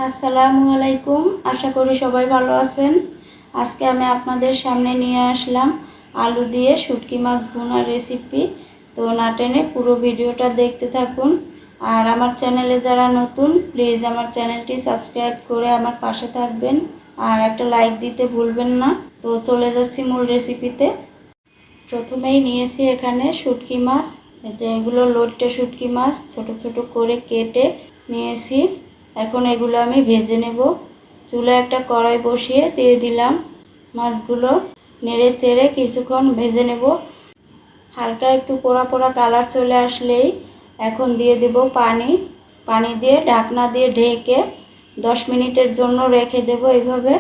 আসসালামু আলাইকুম। আশা করি সবাই ভালো আছেন। আজকে আমি আপনাদের সামনে নিয়ে আসলাম আলু দিয়ে শুটকি মাছ ভুনার রেসিপি। তো না টেনে পুরো ভিডিওটা দেখতে থাকুন। আর আমার চ্যানেলে যারা নতুন, প্লিজ আমার চ্যানেলটি সাবস্ক্রাইব করে আমার পাশে থাকবেন আর একটা লাইক দিতে ভুলবেন না। তো চলে যাচ্ছি মূল রেসিপিতে। প্রথমেই নিয়েছি এখানে শুটকি মাছ, যে এগুলো লোটে শুটকি মাছ ছোট ছোট করে কেটে নিয়েছি। এখন এগুলো আমি ভেজে নেব। চুলায় একটা কড়াই বসিয়ে দিয়ে দিলাম মাছগুলো, নেড়ে চেড়ে কিছুক্ষণ ভেজে নেব। হালকা একটু পোড়া পোড়া কালার চলে আসলেই এখন দিয়ে দেব পানি দিয়ে ঢাকনা দিয়ে ঢেকে 10 মিনিটের জন্য রেখে দেব। এইভাবে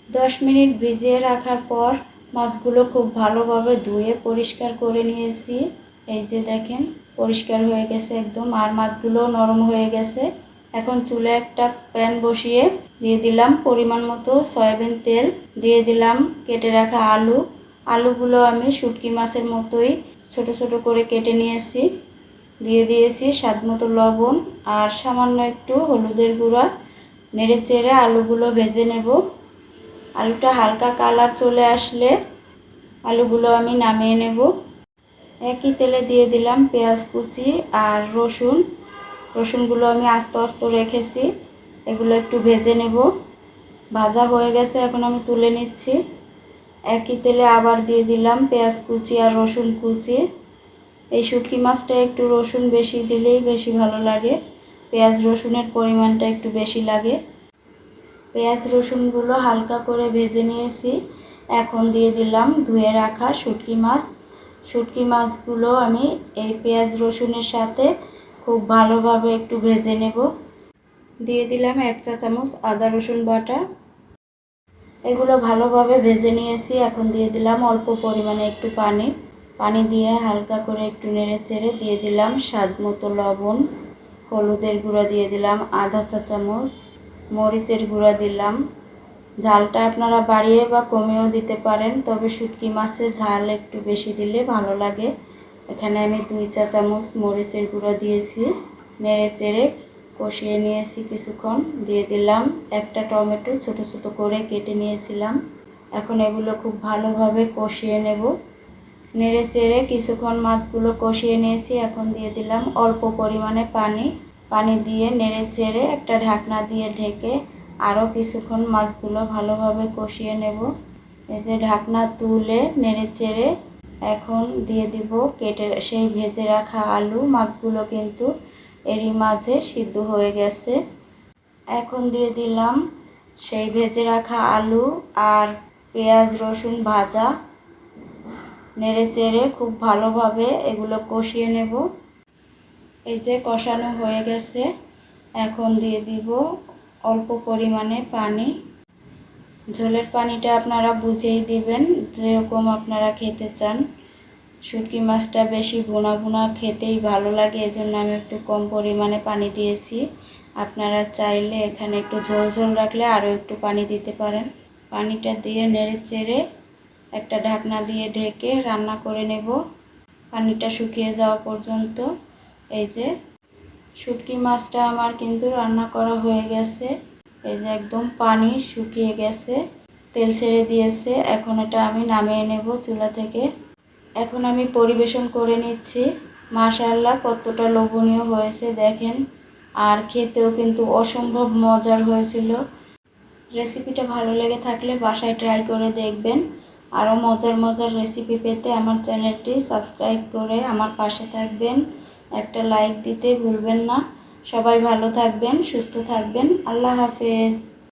10 মিনিট ভিজিয়ে রাখার পর মাছগুলো খুব ভালোভাবে ধুয়ে পরিষ্কার করে নিয়েছি। এই যে দেখেন, পরিষ্কার হয়ে গেছে একদম, আর মাছগুলো নরম হয়ে গেছে। এখন চুলে একটা প্যান বসিয়ে দিয়ে দিলাম পরিমাণ মতো সয়াবিন তেল, দিয়ে দিলাম কেটে রাখা আলুগুলো আমি শুটকি মাছের মতোই ছোট ছোট করে কেটে নিয়েছি। দিয়ে দিয়েছি স্বাদ মতো লবণ আর সামান্য একটু হলুদের গুঁড়া। নেড়ে চেড়ে আলুগুলো ভেজে নেব। আলুটা হালকা কালার চলে আসলে আলুগুলো আমি নামিয়ে নেব। একই তেলে দিয়ে দিলাম পেঁয়াজ কুচি আর রসুনগুলো আমি আস্তে আস্তে রেখেছি, এগুলো একটু ভেজে নেব। ভাজা হয়ে গেছে, এখন আমি তুলে নিচ্ছি। একই তেলে আবার দিয়ে দিলাম পেঁয়াজ কুচি আর রসুন কুচি। এই শুটকি মাছটা একটু রসুন বেশি দিলেই বেশি ভালো লাগে, পেঁয়াজ রসুনের পরিমাণটা একটু বেশি লাগে। পেঁয়াজ রসুনগুলো হালকা করে ভেজে নিয়েছি। এখন দিয়ে দিলাম ধুয়ে রাখা শুটকি মাছগুলো আমি এই পেঁয়াজ রসুনের সাথে খুব ভালোভাবে একটু ভেজে নেব। দিয়ে দিলাম 1 চা চামচ আদা রসুন বাটা। এগুলো ভালোভাবে ভেজে নিয়েছি। এখন দিয়ে দিলাম অল্প পরিমাণে একটু পানি দিয়ে হালকা করে একটু নেড়ে চেড়ে দিয়ে দিলাম স্বাদ মতো লবণ। হলুদের গুঁড়া দিয়ে দিলাম আধা চা চামচ, মরিচের গুঁড়া দিলাম। ঝালটা আপনারা বাড়িয়ে বা কমিয়েও দিতে পারেন, তবে শুটকি মাছের ঝাল একটু বেশি দিলে ভালো লাগে। এখানে আমি 2 চা চামচ মরিচের গুঁড়া দিয়েছি। নেড়ে চেড়ে কষিয়ে নিয়েছি কিছুক্ষণ। দিয়ে দিলাম একটা টমেটো ছোট ছোট করে কেটে নিয়েছিলাম। এখন এগুলো খুব ভালোভাবে কষিয়ে নেব। নেড়ে চেড়ে কিছুক্ষণ মাছগুলো কষিয়ে নিয়েছি। এখন দিয়ে দিলাম অল্প পরিমাণে পানি দিয়ে নেড়ে চেড়ে একটা ঢাকনা দিয়ে ঢেকে আরও কিছুক্ষণ মাছগুলো ভালোভাবে কষিয়ে নেব। এই যে ঢাকনা তুলে নেড়ে চেড়ে এখন দিয়ে দিব কেটে সেই ভেজে রাখা আলু। মাছগুলো কিন্তু এরই মাঝে সিদ্ধ হয়ে গেছে। এখন দিয়ে দিলাম সেই ভেজে রাখা আলু আর পেঁয়াজ রসুন ভাজা। নেড়ে চেড়ে খুব ভালোভাবে এগুলো কষিয়ে নেব। এই যে কষানো হয়ে গেছে, এখন দিয়ে দিব অল্প পরিমাণে পানি। ঝোলের পানিটা আপনারা বুঝেই দিবেন যেরকম আপনারা খেতে চান। শুটকি মাছটা বেশি ভুনা ভুনা খেতেই ভালো লাগে, এজন্য আমি একটু কম পরিমাণে পানি দিয়েছি। আপনারা চাইলে এখানে একটু ঝোল ঝোল রাখলে আরও একটু পানি দিতে পারেন। পানিটা দিয়ে নেড়ে চেড়ে একটা ঢাকনা দিয়ে ঢেকে রান্না করে নেব পানিটা শুকিয়ে যাওয়া পর্যন্ত। এই যে শুটকি মাছটা আমার কিন্তু রান্না করা হয়ে গেছে। এই যে একদম পানি শুকিয়ে গেছে, তেল ছেড়ে দিয়েছে। এখন এটা আমি নামিয়ে নেব চুলা থেকে। এখন আমি পরিবেশন করে নিচ্ছি। মাশাআল্লাহ, কতটা লোভনীয় হয়েছে দেখেন, আর খেতেও কিন্তু অসম্ভব মজার হয়েছিল। রেসিপিটা ভালো লেগে থাকলে বাসায় ট্রাই করে দেখবেন। আরও মজার মজার রেসিপি পেতে আমার চ্যানেলটি সাবস্ক্রাইব করে আমার পাশে থাকবেন। একটা লাইক দিতে ভুলবেন না। সবাই ভালো থাকবেন, সুস্থ থাকবেন। আল্লাহ হাফেজ।